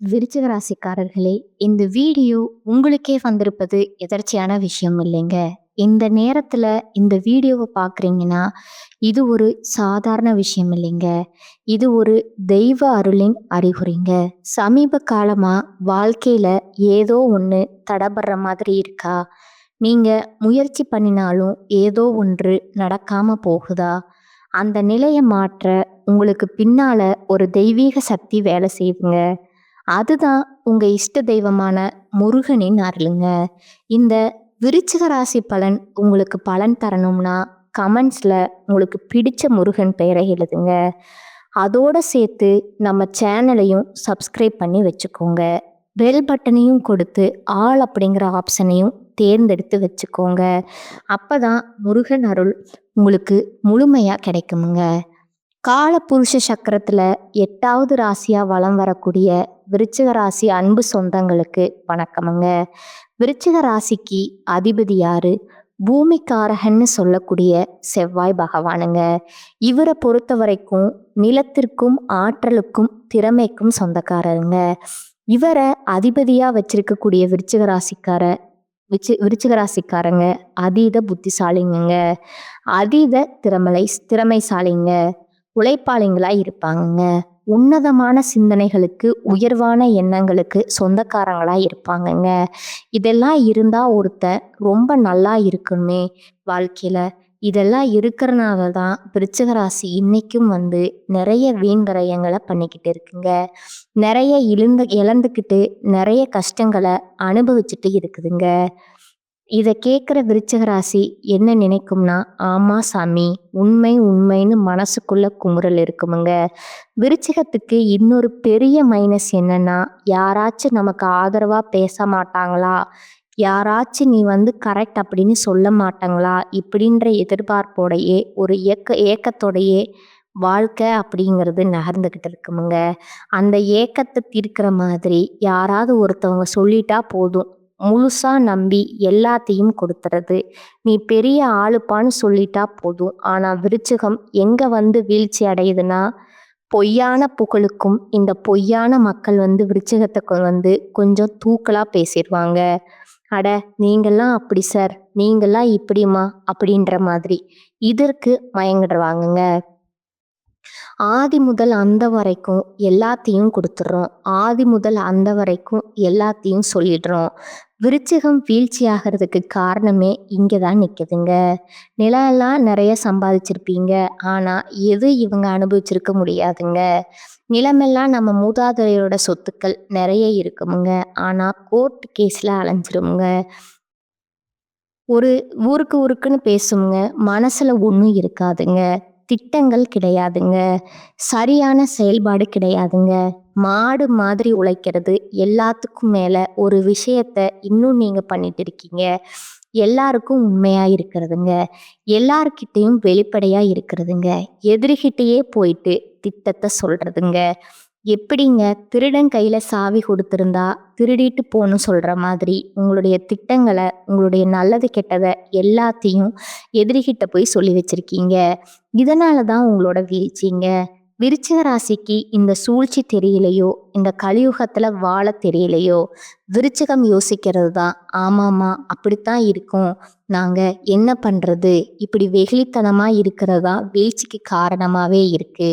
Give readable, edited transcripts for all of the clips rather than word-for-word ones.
விருச்சிக ராசிக்காரர்களே, இந்த வீடியோ உங்களுக்கே வந்திருப்பது எதர்ச்சியான விஷயம் இல்லைங்க. இந்த நேரத்துல இந்த வீடியோவை பார்க்குறீங்கன்னா, இது ஒரு சாதாரண விஷயம் இல்லைங்க. இது ஒரு தெய்வ அருளின் அறிகுறிங்க. சமீப காலமா வாழ்க்கையில ஏதோ ஒண்ணு தடபடுற மாதிரி இருக்கா? நீங்க முயற்சி பண்ணினாலும் ஏதோ ஒன்று நடக்காம போகுதா? அந்த நிலைய மாற்ற உங்களுக்கு பின்னால ஒரு தெய்வீக சக்தி வேலை செய்யுதுங்க. அதுதான் உங்க இஷ்ட தெய்வமான முருகனின் அருளுங்க. இந்த விருச்சிக ராசி பலன் உங்களுக்கு பலன் தரணும்னா, கமெண்ட்ஸ்ல உங்களுக்கு பிடிச்ச முருகன் பெயரை எழுதுங்க. அதோட சேர்த்து நம்ம சேனலையும் சப்ஸ்கிரைப் பண்ணி வச்சுக்கோங்க. பெல் பட்டனையும் கொடுத்து ஆல் அப்படிங்கிற ஆப்ஷனையும் தேர்ந்தெடுத்து வச்சுக்கோங்க. அப்பதான் முருகன் அருள் உங்களுக்கு முழுமையா கிடைக்குமுங்க. காலபுருஷ சக்கரத்துல 8வது ராசியா வலம் வரக்கூடிய விருச்சிக ராசி அன்பு சொந்தங்களுக்கு வணக்கமுங்க. விருச்சிக ராசிக்கு அதிபதி யாரு? பூமிக்காரகன்னு சொல்லக்கூடிய செவ்வாய் பகவானுங்க. இவரை பொறுத்த வரைக்கும் நிலத்திற்கும் ஆற்றலுக்கும் திறமைக்கும் சொந்தக்காரருங்க. இவரை அதிபதியா வச்சிருக்கக்கூடிய விருச்சிக ராசிக்காரங்க அதீத புத்திசாலிங்க. அதீத திறமைசாலிங்க. உழைப்பாளிங்களா இருப்பாங்கங்க. உன்னதமான சிந்தனைகளுக்கு உயர்வான எண்ணங்களுக்கு சொந்தக்காரங்களா இருப்பாங்கங்க. இதெல்லாம் இருந்தா ஒருத்தன் ரொம்ப நல்லா இருக்கணுமே வாழ்க்கையில. இதெல்லாம் இருக்கிறனால தான் விருச்சிக ராசி இன்னைக்கும் நிறைய வீண் விரயங்களை பண்ணிக்கிட்டு இருக்குங்க. நிறைய இழந்துக்கிட்டு நிறைய கஷ்டங்களை அனுபவிச்சுட்டு இருக்குதுங்க. இதை கேட்குற விருச்சிக ராசி என்ன நினைக்கும்னா, ஆமா சாமி, உண்மைன்னு மனசுக்குள்ள குமுறல் இருக்குமுங்க. விருச்சிகத்துக்கு இன்னொரு பெரிய மைனஸ் என்னன்னா, யாராச்சும் நமக்கு ஆதரவா பேச மாட்டாங்களா, யாராச்சும் நீ கரெக்ட் அப்படின்னு சொல்ல மாட்டாங்களா இப்படின்ற எதிர்பார்ப்போடையே ஒரு ஏக்கத்தோடையே வாழ்க்கை அப்படிங்கிறது நகர்ந்துக்கிட்டு இருக்குமுங்க. அந்த ஏக்கத்தை தீர்க்கிற மாதிரி யாராவது ஒருத்தவங்க சொல்லிட்டா போதும், முழுசா நம்பி எல்லாத்தையும் கொடுத்துறது. நீ பெரிய ஆளுப்பான்னு சொல்லிட்டா போதும். ஆனா விருச்சிகம் எங்க வீழ்ச்சி அடையுதுன்னா, பொய்யான புகழுக்கும் இந்த பொய்யான மக்கள் விருச்சிகத்தை கொஞ்சம் தூக்கலா பேசிடுவாங்க. அட, நீங்கெல்லாம் அப்படி சார், நீங்கெல்லாம் இப்படிமா அப்படின்ற மாதிரி இதற்கு மயங்கிடுவாங்கங்க. ஆதி முதல் அந்த வரைக்கும் எல்லாத்தையும் கொடுத்துட்றோம். ஆதி முதல் அந்த வரைக்கும் எல்லாத்தையும் சொல்லிடுறோம். விருச்சிகம் வீழ்ச்சி ஆகிறதுக்கு காரணமே இங்கே தான் நிற்குதுங்க. நிலம் நிறைய சம்பாதிச்சிருப்பீங்க, ஆனால் எது இவங்க அனுபவிச்சிருக்க முடியாதுங்க. நிலமெல்லாம் நம்ம மூதாதையரோட சொத்துக்கள் நிறைய இருக்குமுங்க, ஆனால் கோர்ட் கேஸில் அலைஞ்சிருமுங்க. ஒரு ஊருக்குன்னு பேசுங்க, மனசுல ஒன்றும் இருக்காதுங்க. திட்டங்கள் கிடையாதுங்க. சரியான செயல்பாடு கிடையாதுங்க. மாடு மாதிரி உழைக்கிறது எல்லாத்துக்கும் மேல ஒரு விஷயத்த இன்னும் நீங்க பண்ணிட்டு இருக்கீங்க. எல்லாருக்கும் உண்மையா இருக்கிறதுங்க. எல்லார்கிட்டையும் வெளிப்படையா இருக்கிறதுங்க. எதிரிகிட்டயே போயிட்டு திட்டத்தை சொல்றதுங்க. எப்படிங்க, திருடன் கையில சாவி கொடுத்திருந்தா திருடிட்டு போன்னு சொல்ற மாதிரி உங்களுடைய திட்டங்களை, உங்களுடைய நல்லது கெட்டதை எல்லாத்தையும் எதிரிகிட்ட போய் சொல்லி வச்சிருக்கீங்க. இதனால தான் உங்களோட வீழ்ச்சிங்க. விருச்சிக ராசிக்கு இந்த சூழ்ச்சி தெரியலையோ, இந்த கலியுகத்துல வாழ தெரியலையோ, விருச்சிகம் யோசிக்கிறது தான், ஆமாமா அப்படித்தான் இருக்கும், நாங்க என்ன பண்றது, இப்படி வெகுளித்தனமா இருக்கிறதா வீழ்ச்சிக்கு காரணமாவே இருக்கு.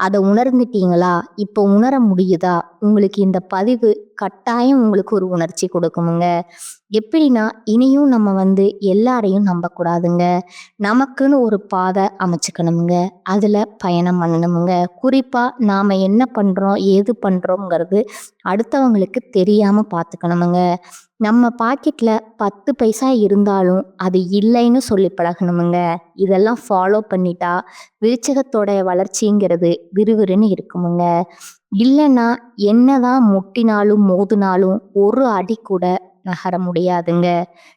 அதை உணர்ந்துட்டீங்களா? இப்போ உணர முடியுதா? உங்களுக்கு இந்த பதிவு கட்டாயம் உங்களுக்கு ஒரு உணர்ச்சி கொடுக்குமுங்க. எப்படின்னா, இனியும் நம்ம எல்லாரையும் நம்பக்கூடாதுங்க. நமக்குன்னு ஒரு பாதை அமைச்சுக்கணுமுங்க. அதில் பயணம் பண்ணணுமுங்க. குறிப்பாக நாம் என்ன பண்ணுறோம் ஏது பண்ணுறோங்கிறது அடுத்தவங்களுக்கு தெரியாமல் பார்த்துக்கணுமுங்க. நம்ம பாக்கெட்டில் 10 பைசா இருந்தாலும் அது இல்லைன்னு சொல்லி பழகணுமுங்க. இதெல்லாம் ஃபாலோ பண்ணிட்டா விருச்சிகத்தோட வளர்ச்சிங்கிறது விறுவிறுன்னு இருக்குமுங்க. இல்லைன்னா என்னதான் முட்டினாலும் மோதினாலும் ஒரு அடி கூட நகர முடியாதுங்க.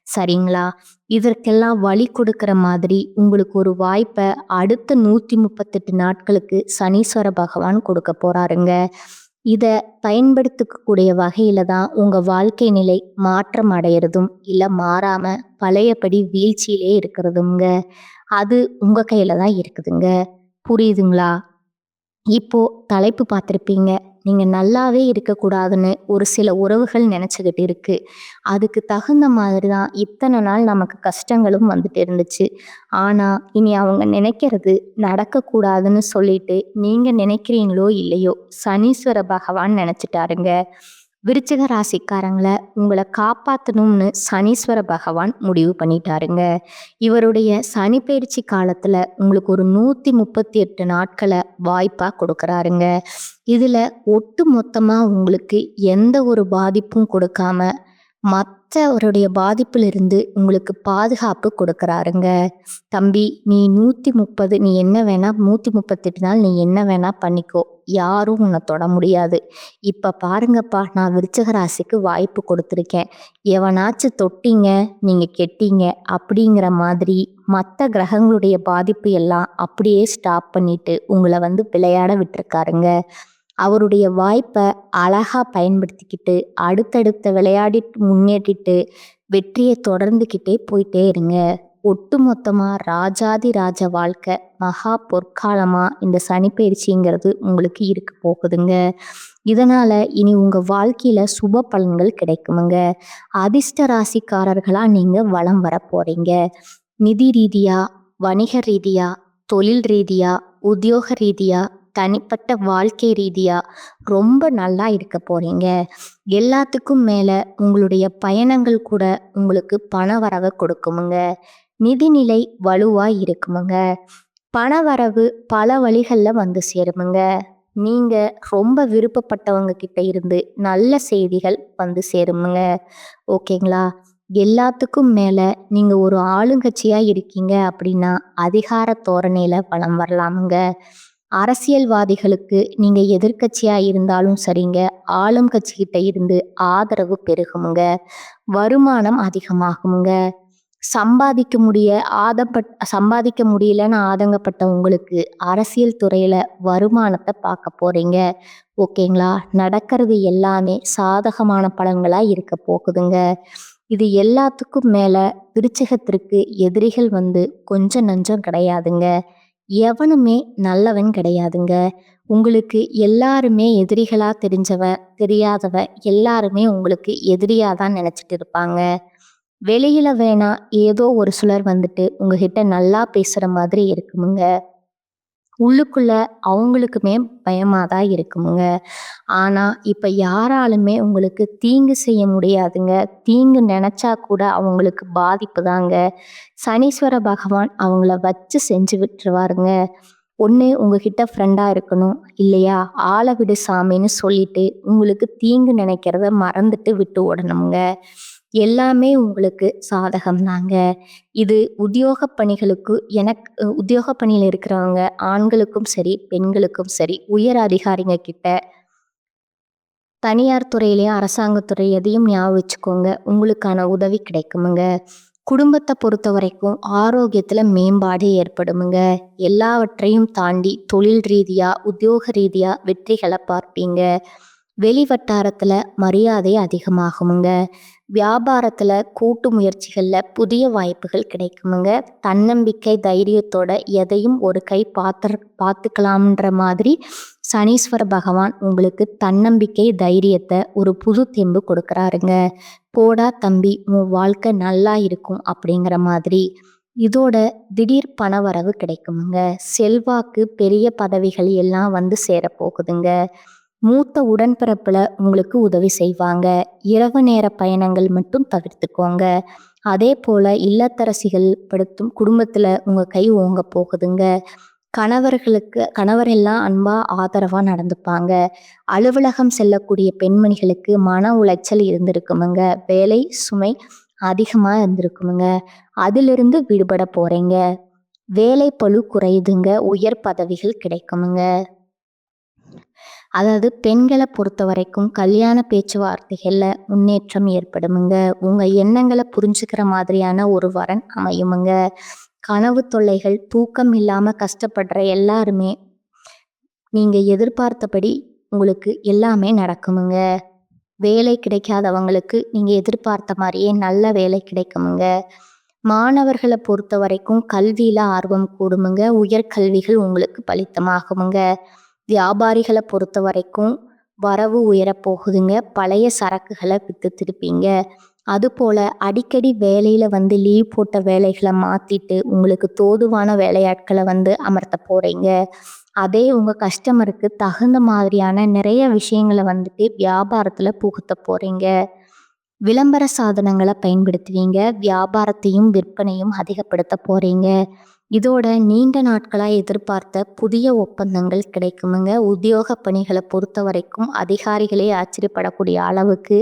சரிங்களா? இதற்கெல்லாம் வழி கொடுக்கிற மாதிரி உங்களுக்கு ஒரு வாய்ப்பை அடுத்த 138 நாட்களுக்கு சனீஸ்வர பகவான் கொடுக்க போறாருங்க. இதை பயன்படுத்திக்கக்கூடிய வகையில தான் உங்க வாழ்க்கை நிலை மாற்றம் அடையிறதும் இல்லை மாறாம பழையபடி வீழ்ச்சியிலே இருக்கிறதுங்க. அது உங்க கையில தான் இருக்குதுங்க. புரியுதுங்களா? இப்போ தலைப்பு பார்த்துருப்பீங்க. நீங்க நல்லாவே இருக்கக்கூடாதுன்னு ஒரு சில உறவுகள் நினைச்சுக்கிட்டு இருக்கு. அதுக்கு தகுந்த மாதிரி தான் இத்தனை நாள் நமக்கு கஷ்டங்களும் வந்துட்டு இருந்துச்சு. ஆனா இனி அவங்க நினைக்கிறது நடக்கக்கூடாதுன்னு சொல்லிட்டு நீங்க நினைக்கிறீங்களோ இல்லையோ சனீஸ்வர பகவான் நினைச்சிட்டாருங்க. விருச்சிக ராசிக்காரங்கள உங்களை காப்பாத்தணும்னு சனீஸ்வர பகவான் முடிவு பண்ணிட்டாருங்க. இவருடைய சனி பயிற்சி காலத்துல உங்களுக்கு ஒரு 138 நாட்களை வாய்ப்பா கொடுக்கறாருங்க. இதுல ஒட்டு மொத்தமா உங்களுக்கு எந்த ஒரு பாதிப்பும் கொடுக்காம மற்றவருடைய பாதிப்பிலிருந்து உங்களுக்கு பாதுகாப்பு கொடுக்கறாருங்க. தம்பி, நீ 130 நீ என்ன வேணா 138 நாள் நீ என்ன வேணா பண்ணிக்கோ, யாரும் உன்னை தொட முடியாது. இப்ப பாருங்கப்பா, நான் விருச்சிக ராசிக்கு வாய்ப்பு கொடுத்துருக்கேன், எவனாச்சும் தொட்டீங்க நீங்க கெட்டீங்க அப்படிங்கிற மாதிரி மற்ற கிரகங்களுடைய பாதிப்பு எல்லாம் அப்படியே ஸ்டாப் பண்ணிட்டு உங்களை விளையாட விட்டுருக்காருங்க. அவருடைய வாய்ப்பை அழகா பயன்படுத்திக்கிட்டு அடுத்தடுத்த விளையாடிட்டு முன்னேற்றிட்டு வெற்றியை தொடர்ந்துக்கிட்டே போயிட்டே இருங்க. ஒட்டுமொத்தமா ராஜாதி ராஜ வாழ்க்கை மகா பொற்காலமா இந்த சனிப்பெயர்ச்சிங்கிறது உங்களுக்கு இருக்க போகுதுங்க. இதனால இனி உங்க வாழ்க்கையில சுப பலன்கள் கிடைக்குமுங்க. அதிர்ஷ்ட ராசிக்காரர்களா நீங்க வலம் வர போறீங்க. நிதி ரீதியா, வணிக ரீதியா, தொழில் ரீதியா, உத்தியோக ரீதியா, தனிப்பட்ட வாழ்க்கை ரீதியா ரொம்ப நல்லா இருக்க போறீங்க. எல்லாத்துக்கும் மேல உங்களுடைய பயணங்கள் கூட உங்களுக்கு பண வரவை கொடுக்குமுங்க. நிதிநிலை வலுவா இருக்குமுங்க. பண வரவு பல வழிகள்ல வந்து சேருமுங்க. நீங்க ரொம்ப விருப்பப்பட்டவங்க கிட்ட இருந்து நல்ல செய்திகள் வந்து சேருமுங்க. ஓகேங்களா? எல்லாத்துக்கும் மேல நீங்க ஒரு ஆளுங்கட்சியா இருக்கீங்க அப்படின்னா அதிகார தோரணையில வலம் வரலாமுங்க. அரசியல்வாதிகளுக்கு நீங்க எதிர்க்கட்சியா இருந்தாலும் சரிங்க, ஆளும் கட்சிகிட்ட இருந்து ஆதரவு பெருகுமுங்க. வருமானம் அதிகமாகுமுங்க. சம்பாதிக்க முடியலன்னு ஆதங்கப்பட்ட உங்களுக்கு அரசியல் துறையில வருமானத்தை பார்க்க போறீங்க. ஓகேங்களா? நடக்கிறது எல்லாமே சாதகமான பலன்களா இருக்க போகுதுங்க. இது எல்லாத்துக்கும் மேல விருச்சிகத்திற்கு எதிரிகள் கொஞ்சம் நஞ்சம் கிடையாதுங்க. எவனுமே நல்லவன் கிடையாதுங்க. உங்களுக்கு எல்லாருமே எதிரிகளா தெரியாதவ எல்லாருமே உங்களுக்கு எதிரியா தான் நினைச்சிட்டு இருப்பாங்க. வெளியில வேணா ஏதோ ஒரு சிலர் உங்ககிட்ட நல்லா பேசுற மாதிரி இருக்குமுங்க. உள்ளுக்குள்ள அவங்களுக்குமே பயமாதான் இருக்குமுங்க. ஆனா இப்ப யாராலுமே உங்களுக்கு தீங்கு செய்ய முடியாதுங்க. தீங்கு நினைச்சா கூட அவங்களுக்கு பாதிப்பு தாங்க. சனீஸ்வர பகவான் அவங்கள வச்சு செஞ்சு விட்டுருவாருங்க. ஒன்று உங்ககிட்ட ஃப்ரெண்டாக இருக்கணும், இல்லையா ஆளை விடு சாமின்னு சொல்லிட்டு உங்களுக்கு தீங்கு நினைக்கிறத மறந்துட்டு விட்டு ஓடணுங்க. எல்லாமே உங்களுக்கு சாதகம் தாங்க. இது உத்தியோக பணிகளுக்கு உத்தியோக பணியில் இருக்கிறவங்க ஆண்களுக்கும் சரி பெண்களுக்கும் சரி, உயர் அதிகாரிங்க கிட்ட தனியார் துறையிலையும் அரசாங்கத்துறை எதையும் ஞாபகம் வச்சுக்கோங்க, உங்களுக்கான உதவி கிடைக்குமுங்க. குடும்பத்தை பொறுத்த வரைக்கும் ஆரோக்கியத்துல மேம்பாடு ஏற்படுமுங்க. எல்லாவற்றையும் தாண்டி தொழில் ரீதியா உத்தியோக ரீதியா வெற்றிகளை பார்ப்பீங்க. வெளி வட்டாரத்துல மரியாதை அதிகமாகுமுங்க. வியாபாரத்துல கூட்டு முயற்சிகள்ல புதிய வாய்ப்புகள் கிடைக்குமுங்க. தன்னம்பிக்கை தைரியத்தோட எதையும் ஒரு கை பார்த்துக்கலாம்ன்ற மாதிரி சனீஸ்வர பகவான் உங்களுக்கு தன்னம்பிக்கை தைரியத்தை ஒரு புது தெம்பு கொடுக்கறாருங்க. போடா தம்பி, உன் வாழ்க்கை நல்லா இருக்கும் அப்படிங்கிற மாதிரி. இதோட திடீர் பணவரவு கிடைக்குமுங்க. செல்வாக்கு பெரிய பதவிகள் எல்லாம் சேர போகுதுங்க. மூத்த உடன்பிறப்புல உங்களுக்கு உதவி செய்வாங்க. இரவு நேர பயணங்கள் மட்டும் தவிர்த்துக்கோங்க. அதே போல இல்லத்தரசிகள் படுத்தும் குடும்பத்துல உங்க கை ஓங்க போகுதுங்க. கணவர் எல்லாம் அன்பா ஆதரவா நடந்துப்பாங்க. அலுவலகம் செல்லக்கூடிய பெண்மணிகளுக்கு மன உளைச்சல் இருந்திருக்குமுங்க. வேலை சுமை அதிகமா இருந்திருக்குமுங்க. அதிலிருந்து விடுபட போறீங்க. வேலை பளு குறையுதுங்க. உயர் பதவிகள் கிடைக்குமுங்க. அதாவது பெண்களை பொறுத்த வரைக்கும் கல்யாண பேச்சுவார்த்தைகள்ல முன்னேற்றம் ஏற்படுமுங்க. உங்க எண்ணங்களை புரிஞ்சுக்கிற மாதிரியான ஒரு வரன் அமையுமுங்க. கனவு தொல்லைகள், தூக்கம் இல்லாம கஷ்டப்படுற எல்லாருமே நீங்க எதிர்பார்த்தபடி உங்களுக்கு எல்லாமே நடக்குமுங்க. வேலை கிடைக்காதவங்களுக்கு நீங்க எதிர்பார்த்த மாதிரியே நல்ல வேலை கிடைக்குமுங்க. மாணவர்களை பொறுத்த வரைக்கும் கல்வியில ஆர்வம் கூடுமுங்க. உயர்கல்விகள் உங்களுக்கு பலித்தமாகுமுங்க. வியாபாரிகளை பொறுத்த வரைக்கும் வரவு உயரப் போகுதுங்க. பழைய சரக்குகள வித்து திருப்பீங்க. அதுபோல அடிக்கடி வேலையில வந்து லீவ் போட்ட வேலைகள மாத்திட்டு, உங்களுக்கு தோதுவான வேலையாட்கள வந்து அமர்த்தப் போறீங்க. அதே உங்க கஸ்டமருக்கு தகுந்த மாதிரியான நிறைய விஷயங்கள வந்துட்டு வியாபாரத்துல புகுத்தப் போறீங்க. விளம்பர சாதனங்கள பயன்படுத்துவீங்க. வியாபாரத்தையும், விற்பனையும் அதிகப்படுத்தப் போறீங்க. இதோட நீண்ட நாட்களா எதிர்பார்த்த புதிய ஒப்பந்தங்கள் கிடைக்குமுங்க. உத்தியோக பணிகள பொறுத்தவரைக்கும் அதிகாரிகளே ஆச்சரியப்படக்கூடிய அளவுக்கு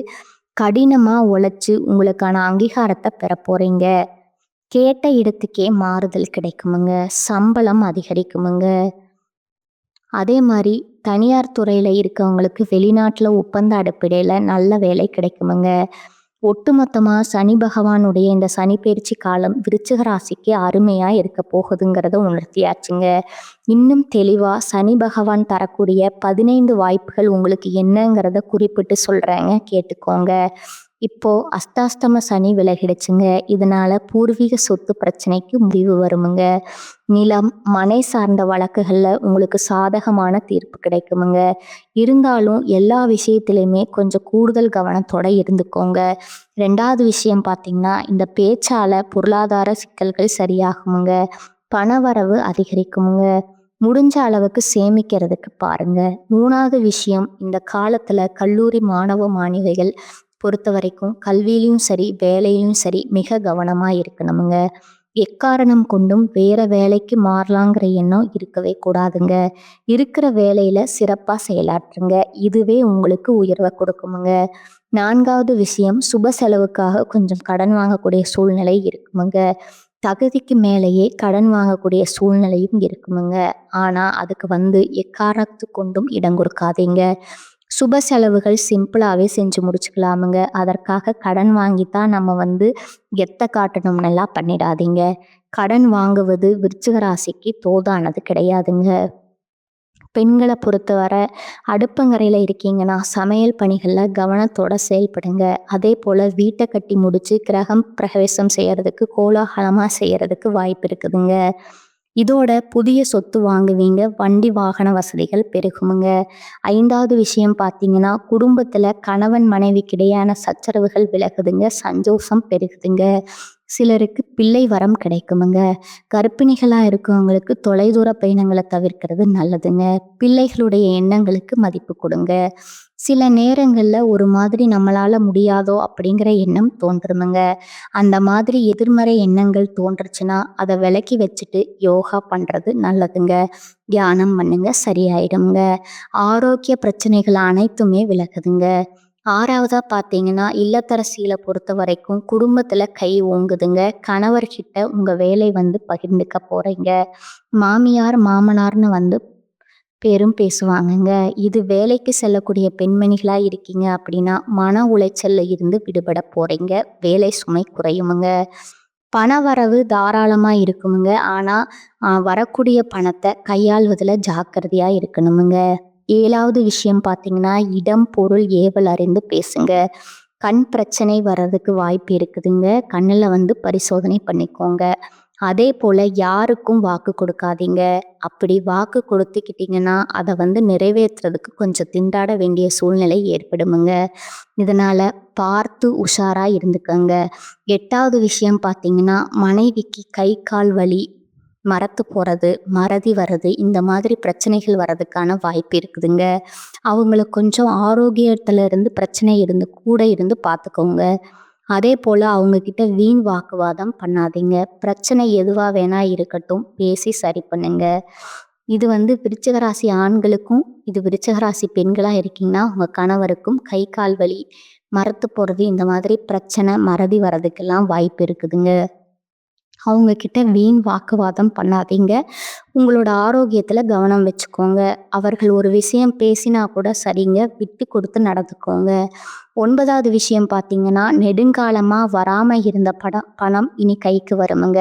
கடினமா உழைச்சு உங்களுக்கான அங்கீகாரத்த பெறப் போறீங்க. கேட்ட இடத்துக்கே மாறுதல் கிடைக்குமுங்க. சம்பளம் அதிகரிக்குமுங்க. அதே மாரி தனியார் துறையில இருக்கவங்களுக்கு வெளிநாட்டுல ஒப்பந்த அடிப்படையில நல்ல வேலை கிடைக்குமுங்க. ஒட்டுமொத்தமா சனி பகவானுடைய இந்த சனி பெயர்ச்சி காலம் விருச்சிக ராசிக்கு அருமையா இருக்க போகுதுங்கிறத உணர்த்தியாச்சுங்க. இன்னும் தெளிவா சனி பகவான் தரக்கூடிய 15 வாய்ப்புகள் உங்களுக்கு என்னங்கிறத குறிப்பிட்டு சொல்றேங்க, கேட்டுக்கோங்க. இப்போ அஸ்தாஷ்டம சனி விலகிடுச்சுங்க. இதனால பூர்வீக சொத்து பிரச்சனைக்கு முடிவு வருமுங்க. நிலம், மனை சார்ந்த வழக்குகள்ல உங்களுக்கு சாதகமான தீர்ப்பு கிடைக்குமுங்க. இருந்தாலும் எல்லா விஷயத்திலையுமே கொஞ்சம் கூடுதல் கவனத்தோட இருந்துக்கோங்க. 2வது விஷயம் பார்த்தீங்கன்னா, இந்த பேச்சால பொருளாதார சிக்கல்கள் சரியாகுமுங்க. பணவரவு அதிகரிக்குமுங்க. முடிஞ்ச அளவுக்கு சேமிக்கிறதுக்கு பாருங்க. 3வது விஷயம், இந்த காலத்துல கல்லூரி மாணவ மாணவிகள் பொறுத்த வரைக்கும் கல்வியிலும் சரி, வேலையிலும் சரி மிக கவனமா இருக்கணுமுங்க. எக்காரணம் கொண்டும் வேற வேலைக்கு மாறலாங்கிற எண்ணம் இருக்கவே கூடாதுங்க. இருக்கிற வேலையில சிறப்பா செயலாற்றுங்க. இதுவே உங்களுக்கு உயர்வை கொடுக்குமுங்க. 4வது விஷயம், சுப செலவுக்காக கொஞ்சம் கடன் வாங்கக்கூடிய சூழ்நிலை இருக்குமுங்க. தகுதிக்கு மேலேயே கடன் வாங்கக்கூடிய சூழ்நிலையும் இருக்குமுங்க. ஆனா அதுக்கு வந்து எக்காரணத்து கொண்டும் இடம் கொடுக்காதீங்க. சுப செலவுகள் சிம்பிளாவே செஞ்சு முடிச்சுக்கலாமுங்க. அதற்காக கடன் வாங்கித்தான் நம்ம வந்து கெத்த காட்டணும்னெல்லாம் பண்ணிடாதீங்க. கடன் வாங்குவது விருச்சிக ராசிக்கு தோதானது கிடையாதுங்க. பெண்களை பொறுத்தவரை அடுப்பங்கரையில் இருக்கீங்கன்னா சமையல் பணிகளில் கவனத்தோட செயல்படுங்க. அதே போல் வீட்டை கட்டி முடிச்சு கிரகம் பிரவேசம் செய்யறதுக்கு கோலாகலமாக செய்யறதுக்கு வாய்ப்பு இருக்குதுங்க. இதோட புதிய சொத்து வாங்குவீங்க. வண்டி வாகன வசதிகள் பெருகுமுங்க. 5வது விஷயம் பார்த்தீங்கன்னா, குடும்பத்தில் கணவன் மனைவிக்கு இடையான சச்சரவுகள் விலகுதுங்க. சந்தோஷம் பெருகுதுங்க. சிலருக்கு பிள்ளை வரம் கிடைக்குமுங்க. கர்ப்பிணிகளாக இருக்கவங்களுக்கு தொலைதூர பயணங்களை தவிர்க்கிறது நல்லதுங்க. பிள்ளைகளுடைய எண்ணங்களுக்கு மதிப்பு கொடுங்க. சில நேரங்களில் ஒரு மாதிரி நம்மளால முடியாதோ அப்படிங்கிற எண்ணம் தோன்றுமுங்க. அந்த மாதிரி எதிர்மறை எண்ணங்கள் தோன்றுச்சுன்னா அதை விலக்கி வச்சுட்டு யோகா பண்ணுறது நல்லதுங்க. தியானம் பண்ணுங்க, சரியாயிடுங்க. ஆரோக்கிய பிரச்சனைகள் அனைத்துமே விலகுதுங்க. 6வதா பார்த்தீங்கன்னா, இல்லத்தரசிகளை பொறுத்த வரைக்கும் குடும்பத்தில் கை ஓங்குதுங்க. கணவர்கிட்ட உங்கள் வேலை வந்து பகிர்ந்துக்க போகிறீங்க. மாமியார் மாமனார்னு வந்து பேரும் பேசுவாங்கங்க. இது வேலைக்கு செல்லக்கூடிய பெண்மணிகளாக இருக்கீங்க அப்படின்னா மன உளைச்சல்ல இருந்து விடுபட போகிறீங்க. வேலை சுமை குறையுமுங்க. பணவரவு தாராளமாக இருக்குமுங்க. ஆனால் வரக்கூடிய பணத்தை கையாள்வதில் ஜாக்கிரதையாக இருக்கணுமுங்க. 7வது விஷயம் பார்த்தீங்கன்னா, இடம் பொருள் ஏவல் அறிந்து பேசுங்க. கண் பிரச்சனை வர்றதுக்கு வாய்ப்பு இருக்குதுங்க. கண்ணில் வந்து பரிசோதனை பண்ணிக்கோங்க. அதே போல் யாருக்கும் வாக்கு கொடுக்காதீங்க. அப்படி வாக்கு கொடுத்துக்கிட்டிங்கன்னா அதை வந்து நிறைவேற்றுறதுக்கு கொஞ்சம் திண்டாட வேண்டிய சூழ்நிலை ஏற்படுமுங்க. இதனால் பார்த்து உஷாராக இருந்துக்கங்க. 8வது விஷயம் பார்த்தீங்கன்னா, மனைவிக்கு கை கால் வலி, மரத்து போகிறது, மறதி வர்றது, இந்த மாதிரி பிரச்சனைகள் வர்றதுக்கான வாய்ப்பு இருக்குதுங்க. அவங்கள கொஞ்சம் ஆரோக்கியத்தில் இருந்து பிரச்சனை இருந்து கூட இருந்து பார்த்துக்கோங்க. அதே போல் அவங்கக்கிட்ட வீண் வாக்குவாதம் பண்ணாதீங்க. பிரச்சனை எதுவாக வேணா இருக்கட்டும், பேசி சரி பண்ணுங்க. இது வந்து விருச்சிக ராசி ஆண்களுக்கும், இது விருச்சிக ராசி பெண்களாக இருக்கீங்கன்னா உங்கள் கணவருக்கும் கை கால் வலி, மரத்து போகிறது, இந்த மாதிரி பிரச்சனை மறதி வர்றதுக்கெல்லாம் வாய்ப்பு இருக்குதுங்க. அவங்கக்கிட்ட வீண் வாக்குவாதம் பண்ணாதீங்க. உங்களோட ஆரோக்கியத்தில் கவனம் வச்சுக்கோங்க. அவர்கள் ஒரு விஷயம் பேசினா கூட சரிங்க, விட்டு கொடுத்து நடந்துக்கோங்க. 9வது விஷயம் பார்த்தீங்கன்னா, நெடுங்காலமாக வராமல் இருந்த பணம் இனி கைக்கு வருமுங்க.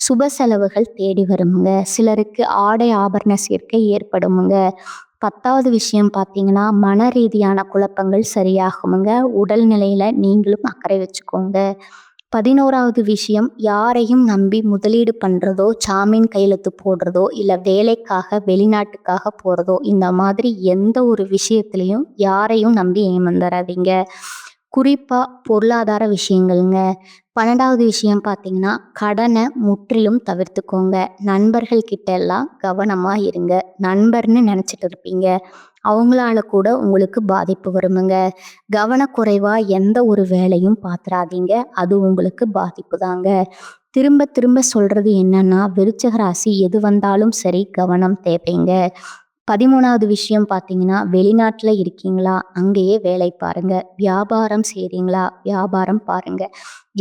சுப செலவுகள் தேடி வருமுங்க. சிலருக்கு ஆடை ஆபரண சேர்க்கை ஏற்படுமுங்க. 10வது விஷயம் பார்த்தீங்கன்னா, மன ரீதியான குழப்பங்கள் சரியாகுமுங்க. உடல்நிலையில் நீங்களும் அக்கறை வச்சுக்கோங்க. 11வது விஷயம், யாரையும் நம்பி முதலீடு பண்றதோ, ஜாமீன் கையெழுத்து போடுறதோ, இல்ல வேலைக்காக வெளிநாட்டுக்காக போறதோ, இந்த மாதிரி எந்த ஒரு விஷயத்திலயும் யாரையும் நம்பி ஏமாந்துறாதீங்க. குறிப்பா பொருளாதார விஷயங்கள்ங்க. 12வது விஷயம் பார்த்தீங்கன்னா, கடனை முற்றிலும் தவிர்த்துக்கோங்க. நண்பர்கள் கிட்ட எல்லாம் கவனமா இருங்க. நண்பர்ன்னு நினைச்சிட்டு இருப்பீங்க. அவங்களால கூட உங்களுக்கு பாதிப்பு வருமுங்க. கவனக்குறைவா எந்த ஒரு வேலையும் பாத்துறாதீங்க. அது உங்களுக்கு பாதிப்பு தாங்க. திரும்ப திரும்ப சொல்றது என்னன்னா, விருச்சிக ராசி எது வந்தாலும் சரி கவனம் தேவைங்க. 13வது விஷயம் பார்த்தீங்கன்னா, வெளிநாட்டுல இருக்கீங்களா? அங்கேயே வேலை பாருங்க. வியாபாரம் செய்றீங்களா? வியாபாரம் பாருங்க.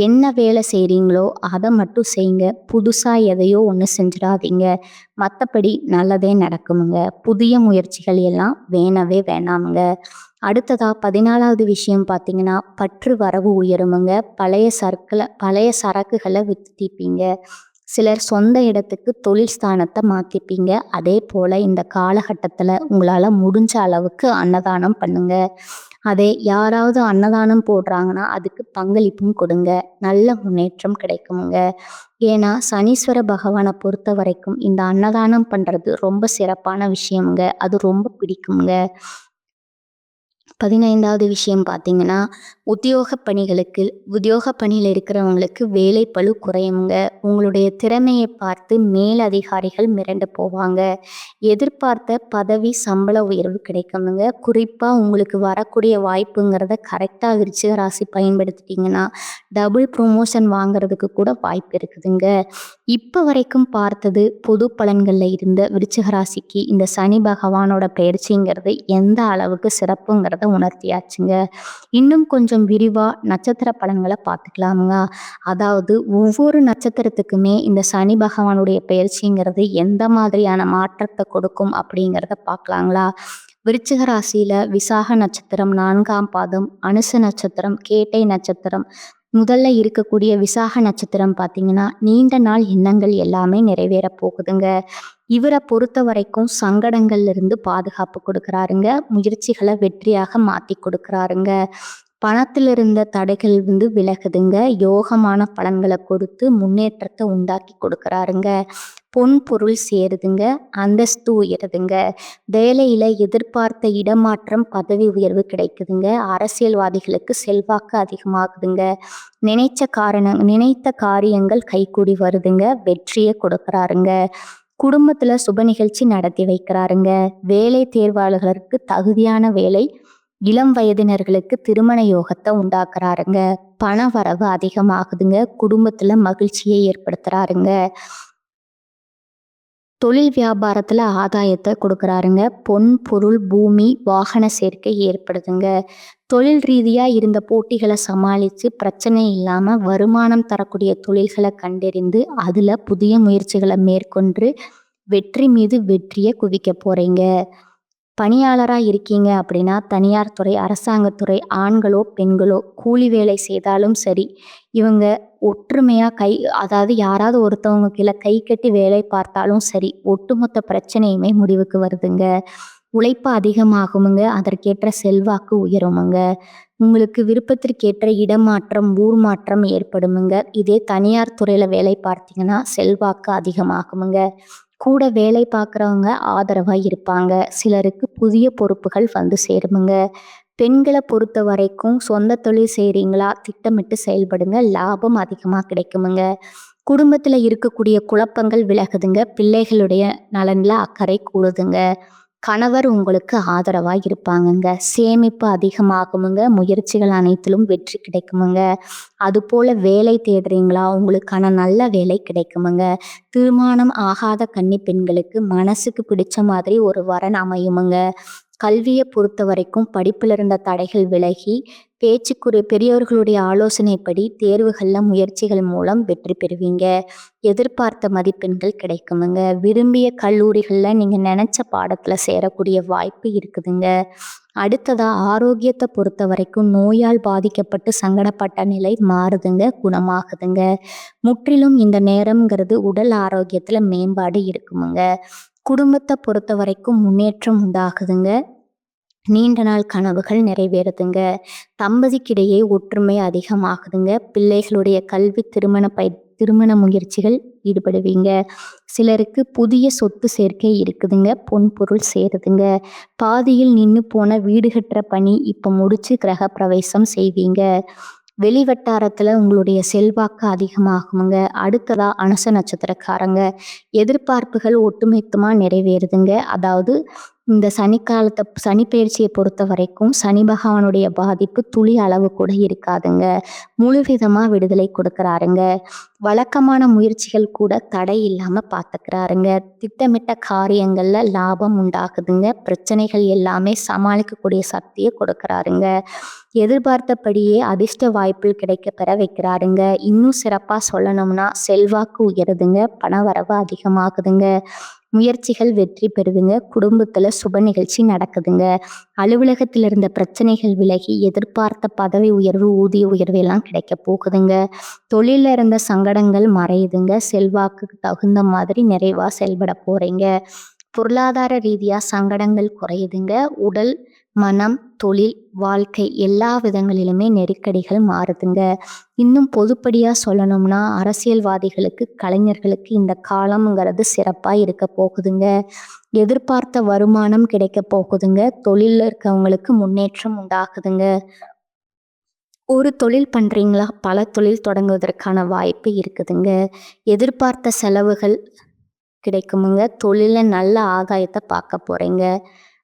என்ன வேலை செய்றீங்களோ அத மட்டும் செய்யுங்க. புதுசா எதையோ ஒண்ணு செஞ்சிடாதீங்க. மத்தபடி நல்லதே நடக்குமுங்க. புதிய முயற்சிகள் எல்லாம் வேணவே வேணாமுங்க. அடுத்ததா 14வது விஷயம் பார்த்தீங்கன்னா, பற்று வரவு உயருமுங்க. பழைய சரக்குகள வித்து தீர்ப்பீங்க. சிலர் சொந்த இடத்துக்கு தொழில் ஸ்தானத்த மாத்திப்பீங்க. அதே போல இந்த காலகட்டத்துல உங்களால முடிஞ்ச அளவுக்கு அன்னதானம் பண்ணுங்க. அதே யாராவது அன்னதானம் போடுறாங்கன்னா, அதுக்கு பங்களிப்பும் கொடுங்க. நல்ல முன்னேற்றம் கிடைக்குமுங்க. ஏன்னா, சனீஸ்வர பகவான பொறுத்தவரைக்கும் இந்த அன்னதானம் பண்றது ரொம்ப சிறப்பான விஷயம்ங்க. அது ரொம்ப பிடிக்கும்ங்க. 15வது விஷயம் பார்த்தீங்கன்னா, உத்தியோக பணியில இருக்கிறவங்களுக்கு வேலைப்பளு குறையுங்க. உங்களுடைய திறமையை பார்த்து மேல் அதிகாரிகள் மிரண்டு போவாங்க. எதிர்பார்த்த பதவி, சம்பள உயர்வு கிடைக்குமுங்க. குறிப்பா உங்களுக்கு வரக்கூடிய வாய்ப்புங்கிறத கரெக்டா விருச்சிக ராசி பயன்படுத்திட்டீங்கன்னா, டபுள் ப்ரமோஷன் வாங்குறதுக்கு கூட வாய்ப்பு இருக்குதுங்க. இப்ப வரைக்கும் பார்த்தது பொது பலன்கள்ல இருந்த விருச்சிக ராசிக்கு இந்த சனி பகவானோட பெயர்ச்சிங்கிறது எந்த அளவுக்கு சிறப்புங்கிறத உணர்த்தியாச்சுங்க. இன்னும் கொஞ்சம் விரிவா நட்சத்திர பலன்களை பார்த்துக்கலாமுங்க. அதாவது ஒவ்வொரு நட்சத்திரத்துக்குமே இந்த சனி பகவானுடைய பெயர்ச்சிங்கிறது எந்த மாதிரியான மாற்றத்தை கொடுக்கும் அப்படிங்கிறத பார்க்கலாங்களா? விருச்சிக ராசியில விசாக நட்சத்திரம் 4ஆம் பாதம், அனுச நட்சத்திரம், கேட்டை நட்சத்திரம் முதல்ல இருக்கக்கூடிய விசாக நட்சத்திரம் பார்த்தீங்கன்னா, நீண்ட நாள் எண்ணங்கள் எல்லாமே நிறைவேற போகுதுங்க. இவரை பொறுத்த வரைக்கும் சங்கடங்கள்ல இருந்து பாதுகாப்பு கொடுக்குறாருங்க. முயற்சிகளை வெற்றியாக மாத்தி கொடுக்குறாருங்க. பணத்தில் இருந்த தடைகள் விலகுதுங்க. யோகமான பலன்களை கொடுத்து முன்னேற்றத்தை உண்டாக்கி கொடுக்குறாருங்க. பொன் பொருள் சேருதுங்க. அந்தஸ்து உயருதுங்க. வேலையில எதிர்பார்த்த இடமாற்றம், பதவி உயர்வு கிடைக்குதுங்க. அரசியல்வாதிகளுக்கு செல்வாக்கு அதிகமாகுதுங்க. நினைத்த காரியங்கள் கைகூடி வருதுங்க. வெற்றியை கொடுக்குறாருங்க. குடும்பத்துல சுப நிகழ்ச்சி நடத்தி வைக்கிறாருங்க. வேலை தேர்வாளர்களுக்கு தகுதியான வேலை, இளம் வயதினர்களுக்கு திருமண யோகத்தை உண்டாக்குறாருங்க. பண வரவு அதிகமாகுதுங்க. குடும்பத்துல மகிழ்ச்சியை ஏற்படுத்துறாருங்க. தொழில் வியாபாரத்துல ஆதாயத்தை கொடுக்குறாருங்க. பொன் பொருள் பூமி வாகன சேர்க்கை ஏற்படுதுங்க. தொழில் ரீதியா இருந்த போட்டிகளை சமாளித்து பிரச்சனை இல்லாம வருமானம் தரக்கூடிய தொழில்களை கண்டறிந்து அதுல புதிய முயற்சிகளை மேற்கொண்டு வெற்றி மீது வெற்றியை குவிக்க போறீங்க. பணியாளரா இருக்கீங்க அப்படின்னா, தனியார் துறை, அரசாங்கத்துறை, ஆண்களோ பெண்களோ கூலி வேலை செய்தாலும் சரி, இவங்க ஒற்றுமையா அதாவது யாராவது ஒருத்தவங்க கீழே கை கட்டி வேலை பார்த்தாலும் சரி, ஒட்டுமொத்த பிரச்சனையுமே முடிவுக்கு வருதுங்க. உழைப்பு அதிகமாகுமுங்க. அதற்கேற்ற செல்வாக்கு உயருமுங்க. உங்களுக்கு விருப்பத்திற்கேற்ற இடமாற்றம், ஊர் மாற்றம் ஏற்படுமுங்க. இதே தனியார் துறையில வேலை பார்த்தீங்கன்னா, செல்வாக்கு அதிகமாகுமுங்க. கூட வேலை பார்க்குறவங்க ஆதரவா இருப்பாங்க. சிலருக்கு புதிய பொறுப்புகள் வந்து சேருமுங்க. பெண்களை பொறுத்த வரைக்கும் சொந்த தொழில் செய்கிறீங்களா? திட்டமிட்டு செயல்படுங்க. லாபம் அதிகமாக கிடைக்குமுங்க. குடும்பத்தில் இருக்கக்கூடிய குழப்பங்கள் விலகுதுங்க. பிள்ளைகளுடைய நலன்ல அக்கறை கூடுதுங்க. கணவர் உங்களுக்கு ஆதரவா இருப்பாங்கங்க. சேமிப்பு அதிகமாகுமுங்க. முயற்சிகள் அனைத்திலும் வெற்றி கிடைக்குமுங்க. அதுபோல வேலை தேடுறீங்களா? உங்களுக்கான நல்ல வேலை கிடைக்குமுங்க. திருமணம் ஆகாத கன்னி பெண்களுக்கு மனசுக்கு பிடிச்ச மாதிரி ஒரு வரன் அமையுமுங்க. கல்வியை பொறுத்த வரைக்கும் படிப்புல இருந்த தடைகள் விலகி பெரியவர்களுடைய ஆலோசனைப்படி தேர்வுகள்ல முயற்சிகள் மூலம் வெற்றி பெறுவீங்க. எதிர்பார்த்த மதிப்பெண்கள் கிடைக்குமுங்க. விரும்பிய கல்லூரிகள்ல நீங்க நினைச்ச பாடத்துல சேரக்கூடிய வாய்ப்பு இருக்குதுங்க. அடுத்ததா ஆரோக்கியத்தை பொறுத்த வரைக்கும் நோயால் பாதிக்கப்பட்டு சங்கடப்பட்ட நிலை மாறுதுங்க, குணமாகுதுங்க. முற்றிலும் இந்த நேரம்ங்கிறது உடல் ஆரோக்கியத்துல மேம்பாடு இருக்குமுங்க. குடும்பத்தை பொறுத்த வரைக்கும் முன்னேற்றம் உண்டாகுதுங்க. நீண்ட நாள் கனவுகள் நிறைவேறுதுங்க. தம்பதிக்கிடையே ஒற்றுமை அதிகமாகுதுங்க. பிள்ளைகளுடைய கல்வி, திருமண முயற்சிகள் ஈடுபடுவீங்க. சிலருக்கு புதிய சொத்து சேர்க்கை இருக்குதுங்க. பொன் பொருள் சேருதுங்க. பாதியில் நின்னு போன வீடு கட்டுற பணி இப்ப முடிச்சு கிரக பிரவேசம் செய்வீங்க. வெளிவட்டாரத்துல உங்களுடைய செல்வாக்கு அதிகமாகுங்க. அடுத்ததா அனுச நட்சத்திரக்காரங்க, எதிர்பார்ப்புகள் ஒட்டுமொத்தமா நிறைவேறுதுங்க. அதாவது இந்த சனி பெயர்ச்சியை பொறுத்த வரைக்கும் சனி பகவானுடைய பாதிப்பு துளி அளவு கூட இருக்காதுங்க. முழுவிதமா விடுதலை கொடுக்கறாருங்க. வழக்கமான முயற்சிகள் கூட தடை இல்லாம பார்த்துக்கிறாருங்க. திட்டமிட்ட காரியங்கள்ல லாபம் உண்டாகுதுங்க. பிரச்சனைகள் எல்லாமே சமாளிக்கக்கூடிய சக்தியை கொடுக்கறாருங்க. எதிர்பார்த்தபடியே அதிர்ஷ்ட வாய்ப்புகள் கிடைக்க பெற வைக்கிறாருங்க. இன்னும் சிறப்பா சொல்லணும்னா செல்வாக்கு உயருதுங்க. பணவரவு அதிகமாகுதுங்க. முயற்சிகள் வெற்றி பெறுதுங்க. குடும்பத்துல சுப நிகழ்ச்சி நடக்குதுங்க. அலுவலகத்தில் இருந்த பிரச்சனைகள் விலகி எதிர்பார்த்த பதவி உயர்வு, ஊதிய உயர்வு எல்லாம் கிடைக்க போகுதுங்க. தொழில இருந்த சங்கடங்கள் மறையுதுங்க. செல்வாக்குக்கு தகுந்த மாதிரி நிறைவா செயல்பட போறீங்க. பொருளாதார ரீதியா சங்கடங்கள் குறையுதுங்க. உடல், மனம், தொழில், வாழ்க்கை எல்லா விதங்களிலுமே நெருக்கடிகள் மாறுதுங்க. இன்னும் பொதுப்படியா சொல்லணும்னா அரசியல்வாதிகளுக்கு, கலைஞர்களுக்கு இந்த காலம்ங்கிறது சிறப்பா இருக்க போகுதுங்க. எதிர்பார்த்த வருமானம் கிடைக்க போகுதுங்க. தொழில்ல இருக்கவங்களுக்கு முன்னேற்றம் உண்டாகுதுங்க. ஒரு தொழில் பண்றீங்களா? பல தொழில் தொடங்குவதற்கான வாய்ப்பு இருக்குதுங்க. எதிர்பார்த்த செலவுகள் கிடைக்குமுங்க. தொழில நல்ல ஆதாயத்தை பார்க்க போறீங்க.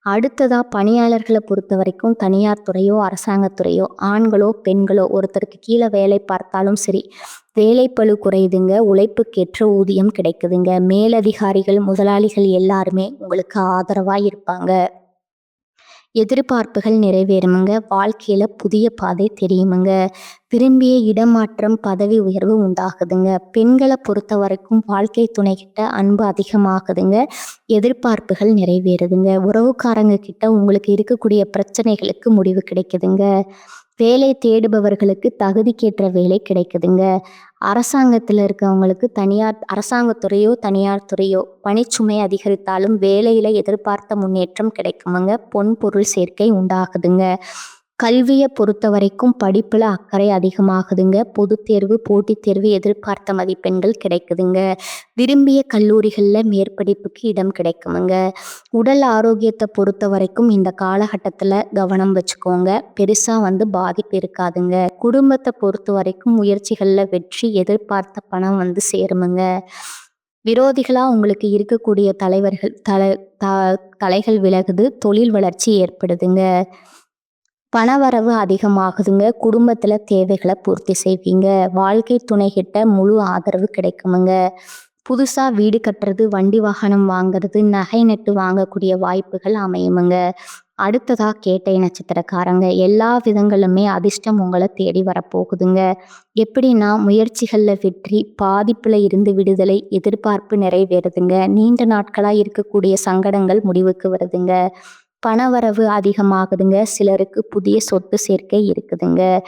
அடுத்ததா பணியாளர்களை பொறுத்த வரைக்கும் தனியார் துறையோ, அரசாங்கத்துறையோ, ஆண்களோ, பெண்களோ ஒருத்தருக்கு கீழே வேலை பார்த்தாலும் சரி, வேலைப்பளு குறையுதுங்க. உழைப்புக்கேற்ற ஊதியம் கிடைக்குதுங்க. மேலதிகாரிகள், முதலாளிகள் எல்லாருமே உங்களுக்கு ஆதரவா இருப்பாங்க. எதிர்பார்ப்புகள் நிறைவேறுமுங்க. வாழ்க்கையில புதிய பாதை தெரியுமுங்க. விரும்பிய இடமாற்றம், பதவி உயர்வு உண்டாகுதுங்க. பெண்களை பொறுத்த வரைக்கும் வாழ்க்கை துணைகிட்ட அன்பு அதிகமாகுதுங்க. எதிர்பார்ப்புகள் நிறைவேறுதுங்க. உறவுக்காரங்க கிட்ட உங்களுக்கு இருக்கக்கூடிய பிரச்சனைகளுக்கு முடிவு கிடைக்குதுங்க. வேலை தேடுபவர்களுக்கு தகுதிக்கேற்ற வேலை கிடைக்குதுங்க. அரசாங்கத்தில் இருக்கவங்களுக்கு அரசாங்கத்துறையோ, தனியார் துறையோ பணிச்சுமை அதிகரித்தாலும் வேலையில எதிர்பார்த்த முன்னேற்றம் கிடைக்குமுங்க. பொன் பொருள் சேர்க்கை உண்டாகுதுங்க. கல்வியை பொறுத்த வரைக்கும் படிப்புல அக்கறை அதிகமாகுதுங்க. பொதுத் தேர்வு, போட்டித் தேர்வு எதிர்பார்த்த மதிப்பெண்கள் கிடைக்குதுங்க. விரும்பிய கல்லூரிகளில் மேற்படிப்புக்கு இடம் கிடைக்குமுங்க. உடல் ஆரோக்கியத்தை பொறுத்த வரைக்கும் இந்த காலகட்டத்தில் கவனம் வச்சுக்கோங்க. பெருசாக பாதிப்பு இருக்காதுங்க. குடும்பத்தை பொறுத்த வரைக்கும் முயற்சிகளில் வெற்றி, எதிர்பார்த்த பணம் சேருமுங்க. விரோதிகளாக உங்களுக்கு இருக்கக்கூடிய தலைகள் விலகுது. தொழில் வளர்ச்சி ஏற்படுதுங்க. பணவரவு அதிகமாகுதுங்க. குடும்பத்துல தேவைகளை பூர்த்தி செய்வீங்க. வாழ்க்கை துணைகிட்ட முழு ஆதரவு கிடைக்குமுங்க. புதுசா வீடு கட்டுறது, வண்டி வாகனம் வாங்குறது, நகை நட்டு வாங்கக்கூடிய வாய்ப்புகள் அமையுமுங்க. அடுத்ததா கேட்டை நட்சத்திரக்காரங்க, எல்லா விதங்களுமே அதிர்ஷ்டம் உங்களை தேடி வரப்போகுதுங்க. எப்படின்னா முயற்சிகள்ல வெற்றி, பாதிப்புல இருந்து விடுதலை, எதிர்பார்ப்பு நிறைவேறுதுங்க. நீண்ட நாட்களா இருக்கக்கூடிய சங்கடங்கள் முடிவுக்கு வருதுங்க. பணவரவு அதிகமாகுதுங்க. சிலருக்கு புதிய சொத்து சேர்க்கை இருக்குதுங்க.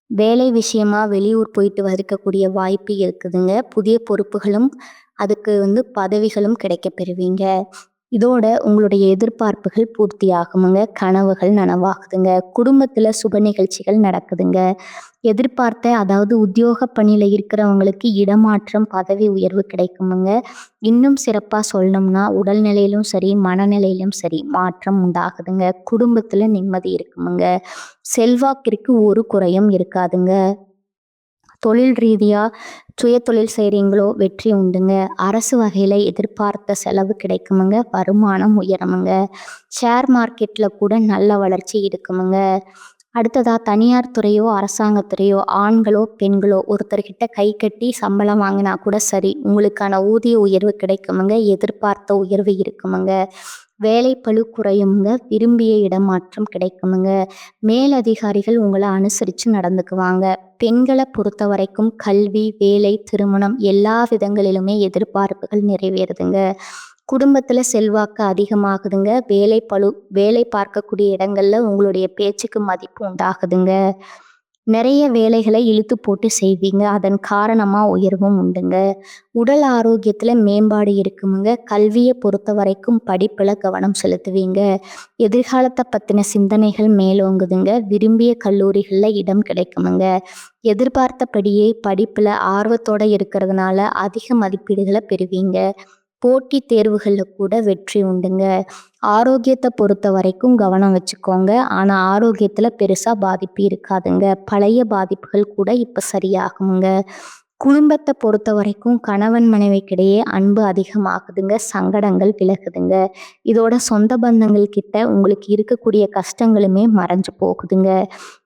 வேலை விஷயமா வெளியூர் போயிட்டு இருக்கக்கூடிய வாய்ப்பு இருக்குதுங்க. புதிய பொறுப்புகளும் அதுக்கு பதவிகளும் கிடைக்க பெறுவீங்க. இதோட உங்களுடைய எதிர்பார்ப்புகள் பூர்த்தி ஆகுமுங்க. கனவுகள் நனவாகுதுங்க. குடும்பத்துல சுப நிகழ்ச்சிகள் நடக்குதுங்க. அதாவது உத்தியோக பணியில இருக்கிறவங்களுக்கு இடமாற்றம், பதவி உயர்வு கிடைக்குமுங்க. இன்னும் சிறப்பா சொல்லணும்னா உடல்நிலையிலும் சரி, மனநிலையிலும் சரி மாற்றம் உண்டாகுதுங்க. குடும்பத்துல நிம்மதி இருக்குமுங்க. செல்வாக்கிற்கு ஒரு குறையும் இருக்காதுங்க. தொழில் ரீதியா சுய தொழில் செய்கிறீங்களோ வெற்றி உண்டுங்க. அரசு வகையில் எதிர்பார்த்த செலவு கிடைக்குமுங்க. வருமானம் உயருமுங்க. ஷேர் மார்க்கெட்டில் கூட நல்ல வளர்ச்சி இருக்குமுங்க. அடுத்ததா தனியார் துறையோ, அரசாங்கத்துறையோ, ஆண்களோ, பெண்களோ ஒருத்தர்கிட்ட கை கட்டி சம்பளம் வாங்கினா கூட சரி, உங்களுக்கான ஊதிய உயர்வு கிடைக்குமுங்க. எதிர்பார்த்த உயர்வு இருக்குமுங்க. வேலைப்பளு குறையுமுங்க. விரும்பிய இடமாற்றம் கிடைக்குமுங்க. மேலதிகாரிகள் உங்களை அனுசரித்து நடந்துக்குவாங்க. பெண்களை பொறுத்த வரைக்கும் கல்வி, வேலை, திருமணம் எல்லா விதங்களிலுமே எதிர்பார்ப்புகள் நிறைவேறுதுங்க. குடும்பத்துல செல்வாக்கு அதிகமாகுதுங்க. வேலை பார்க்கக்கூடிய இடங்கள்ல உங்களுடைய பேச்சுக்கு மதிப்பு உண்டாகுதுங்க. நிறைய வேலைகளை இழுத்து போட்டு செய்வீங்க. அதன் காரணமா உயர்வும் உண்டுங்க. உடல் ஆரோக்கியத்துல மேம்பாடு இருக்குமுங்க. கல்வியை பொறுத்த வரைக்கும் படிப்புல கவனம் செலுத்துவீங்க. எதிர்காலத்தை பத்தின சிந்தனைகள் மேலோங்குதுங்க. விரும்பிய கல்லூரிகள்ல இடம் கிடைக்குமுங்க. எதிர்பார்த்தபடியே படிப்புல ஆர்வத்தோட இருக்கிறதுனால அதிக மதிப்பீடுகளை பெறுவீங்க. போட்டித் தேர்வுகள்ல கூட வெற்றி உண்டுங்க. ஆரோக்கியத்தை பொறுத்த வரைக்கும் கவனம் வச்சுக்கோங்க. ஆனா ஆரோக்கியத்துல பெருசா பாதிப்பு இருக்காதுங்க. பழைய பாதிப்புகள் கூட இப்ப சரியாகுங்க. குடும்பத்தை பொறுத்த வரைக்கும் கணவன் மனைவிக்கிடையே அன்பு அதிகமாகுதுங்க. சங்கடங்கள் விலகுதுங்க. இதோட சொந்த பந்தங்கள் கிட்ட உங்களுக்கு இருக்கக்கூடிய கஷ்டங்களுமே மறைஞ்சு போகுதுங்க.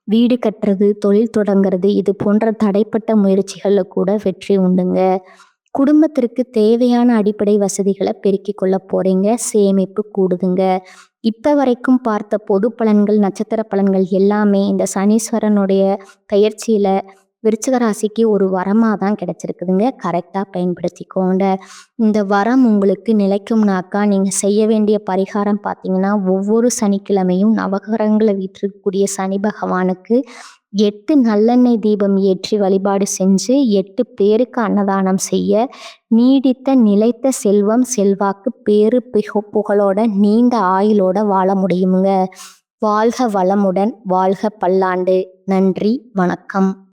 வீடு கட்டுறது, தொழில் தொடங்குறது, இது போன்ற தடைப்பட்ட முயற்சிகள்ல கூட வெற்றி உண்டுங்க. குடும்பத்திற்கு தேவையான அடிப்படை வசதிகளை பெருக்கிக் கொள்ள போறீங்க. சேமிப்பு கூடுதுங்க. இப்ப வரைக்கும் பார்த்த பொது பலன்கள், நட்சத்திர பலன்கள் எல்லாமே இந்த சனீஸ்வரனுடைய பெயர்ச்சியில விருச்சிக ராசிக்கு ஒரு வரமா தான் கிடைச்சிருக்குதுங்க. கரெக்டா பயன்படுத்திக்கோங்க. இந்த வரம் உங்களுக்கு நிலைக்கும்னாக்கா நீங்க செய்ய வேண்டிய பரிகாரம் பார்த்தீங்கன்னா, ஒவ்வொரு சனிக்கிழமையும் நவகிரகங்களை வீற்றிருக்கக்கூடிய சனி பகவானுக்கு 8 நல்லெண்ணெய் தீபம் ஏற்றி வழிபாடு செஞ்சு 8 பேருக்கு அன்னதானம் செய்ய நீடித்த நிலைத்த செல்வம், செல்வாக்கு, பேரு, புகழோட நீண்ட ஆயுளோட வாழ முடியுமுங்க. வாழ்க வளமுடன், வாழ்க பல்லாண்டு. நன்றி, வணக்கம்.